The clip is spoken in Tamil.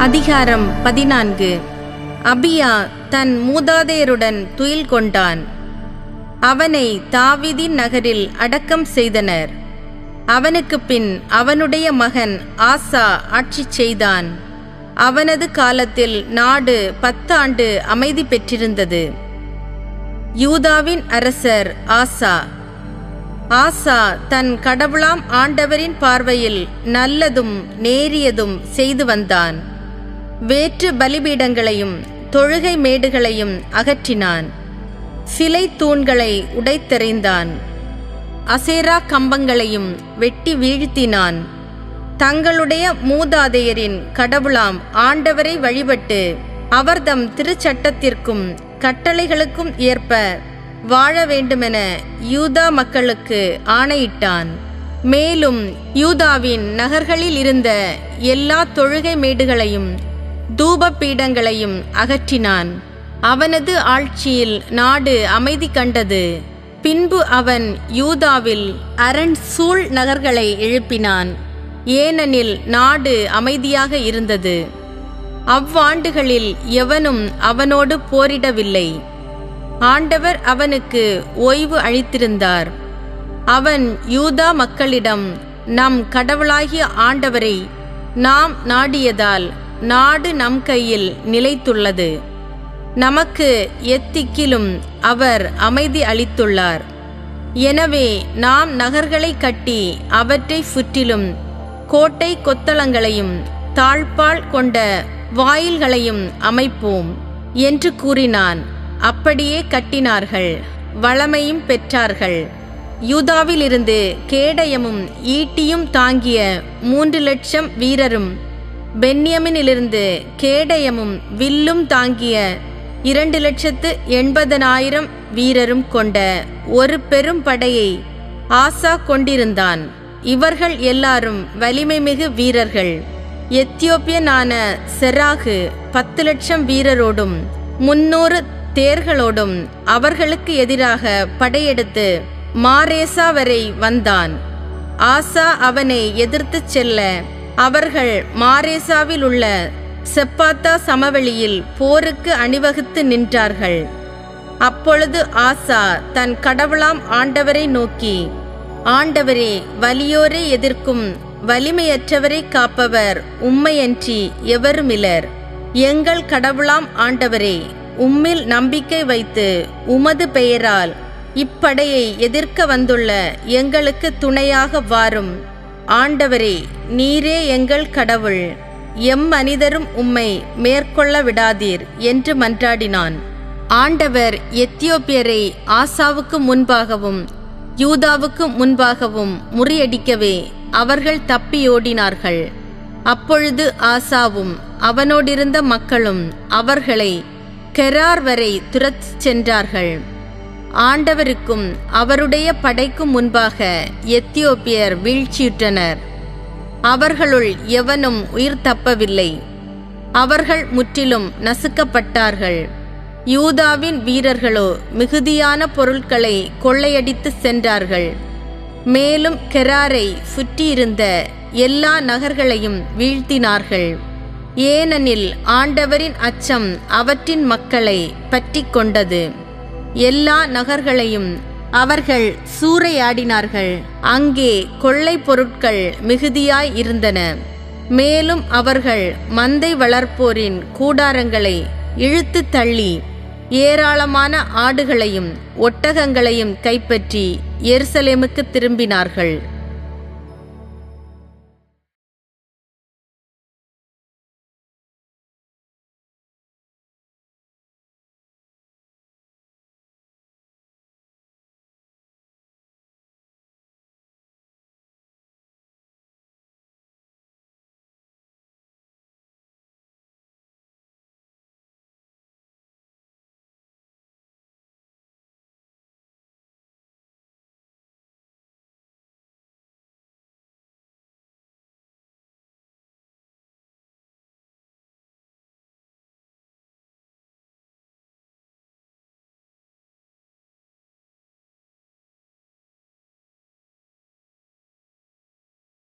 அதிகாரம் 14. அபியா தன் மூதாதையருடன் துயில் கொண்டான். அவனை தாவீதின் நகரில் அடக்கம் செய்தனர். அவனுக்கு பின் அவனுடைய மகன் ஆசா ஆட்சி செய்தான். அவனது காலத்தில் நாடு 10 ஆண்டு அமைதி பெற்றிருந்தது. யூதாவின் அரசர் ஆசா. ஆசா தன் கடவுளாம் ஆண்டவரின் பார்வையில் நல்லதும் நேரியதும் செய்து வந்தான். வேற்று பலிபீடங்களையும் தொழுகை மேடுகளையும் அகற்றினான். சிலை தூண்களை உடைத்தெறிந்தான். அசேரா கம்பங்களையும் வெட்டி வீழ்த்தினான். தங்களுடைய மூதாதையரின் கடவுளாம் ஆண்டவரை வழிபட்டு அவர்தம் திருச்சட்டத்திற்கும் கட்டளைகளுக்கும் ஏற்ப வாழ வேண்டுமென யூதா மக்களுக்கு ஆணையிட்டான். மேலும் யூதாவின் நகர்களில் இருந்த எல்லா தொழுகை மேடுகளையும் தூப பீடங்களையும் அகற்றினான். அவனது ஆட்சியில் நாடு அமைதி கண்டது. பின்பு அவன் யூதாவில் அரண் சூழ் நகர்களை எழுப்பினான். ஏனெனில் நாடு அமைதியாக இருந்தது. அவ்வாண்டுகளில் எவனும் அவனோடு போரிடவில்லை. ஆண்டவர் அவனுக்கு ஓய்வு அளித்திருந்தார். அவன் யூதா மக்களிடம், நம் கடவுளாகிய ஆண்டவரை நாம் நாடியதால் நாடு நம் கையில் நிலைத்துள்ளது. நமக்கு எத்திக்கிலும் அவர் அமைதி அளித்துள்ளார். எனவே நாம் நகர்களை கட்டி அவற்றை சுற்றிலும் கோட்டை கொத்தளங்களையும் தாழ்பால் கொண்ட வாயில்களையும் அமைப்போம் என்று கூறினான். அப்படியே கட்டினார்கள், வளமையும் பெற்றார்கள். யூதாவிலிருந்து கேடயமும் ஈட்டியும் தாங்கிய 3,00,000 வீரரும், பென்யமினிலிருந்து கேடயமும் வில்லும் தாங்கிய 2,80,000 வீரரும் கொண்ட ஒரு பெரும் படையை ஆசா கொண்டிருந்தான். இவர்கள் எல்லாரும் வலிமைமிகு வீரர்கள். எத்தியோப்பியனான செராகு 10,00,000 வீரரோடும் 300 தேர்களோடும் அவர்களுக்கு எதிராக படையெடுத்து மாரேசா வரை வந்தான். ஆசா அவனை எதிர்த்துச் செல்ல அவர்கள் மாரேசாவில் உள்ள செப்பாத்தா சமவெளியில் போருக்கு அணிவகுத்து நின்றார்கள். அப்பொழுது ஆசா தன் கடவுளாம் ஆண்டவரை நோக்கி, ஆண்டவரே, வலியோரை எதிர்க்கும் வலிமையற்றவரை காப்பவர் உம்மையன்றி எவருமிலர். எங்கள் கடவுளாம் ஆண்டவரே, உம்மில் நம்பிக்கை வைத்து உமது பெயரால் இப்படையை எதிர்க்க வந்துள்ள எங்களுக்கு துணையாக வாரும். ஆண்டவரே, நீரே எங்கள் கடவுள். மனிதரும் உம்மை மேற்கொள்ள விடாதீர் என்று மன்றாடினான். ஆண்டவர் எத்தியோப்பியரை ஆசாவுக்கு முன்பாகவும் யூதாவுக்கு முன்பாகவும் முறியடிக்கவே அவர்கள் தப்பியோடினார்கள். அப்பொழுது ஆசாவும் அவனோடிருந்த மக்களும் அவர்களை கெரார் வரை துரத்திச் சென்றார்கள். ஆண்டவருக்கும் அவருடைய படைக்கும் முன்பாக எத்தியோப்பியர் வீழ்ச்சியுற்றனர். அவர்களுள் எவனும் உயிர் தப்பவில்லை. அவர்கள் முற்றிலும் நசுக்கப்பட்டார்கள். யூதாவின் வீரர்களோ மிகுதியான பொருட்களை கொள்ளையடித்து சென்றார்கள். மேலும் கெராரை சுற்றியிருந்த எல்லா நகர்களையும் வீழ்த்தினார்கள். ஏனெனில் ஆண்டவரின் அச்சம் அவற்றின் மக்களை பற்றி கொண்டது. எல்லா நகர்களையும் அவர்கள் சூறையாடினார்கள். அங்கே கொள்ளை பொருட்கள் மிகுதியாய் இருந்தன. மேலும் அவர்கள் மந்தை வளர்ப்போரின் கூடாரங்களை இழுத்து தள்ளி ஏராளமான ஆடுகளையும் ஒட்டகங்களையும் கைப்பற்றி எருசலேமுக்கு திரும்பினார்கள்.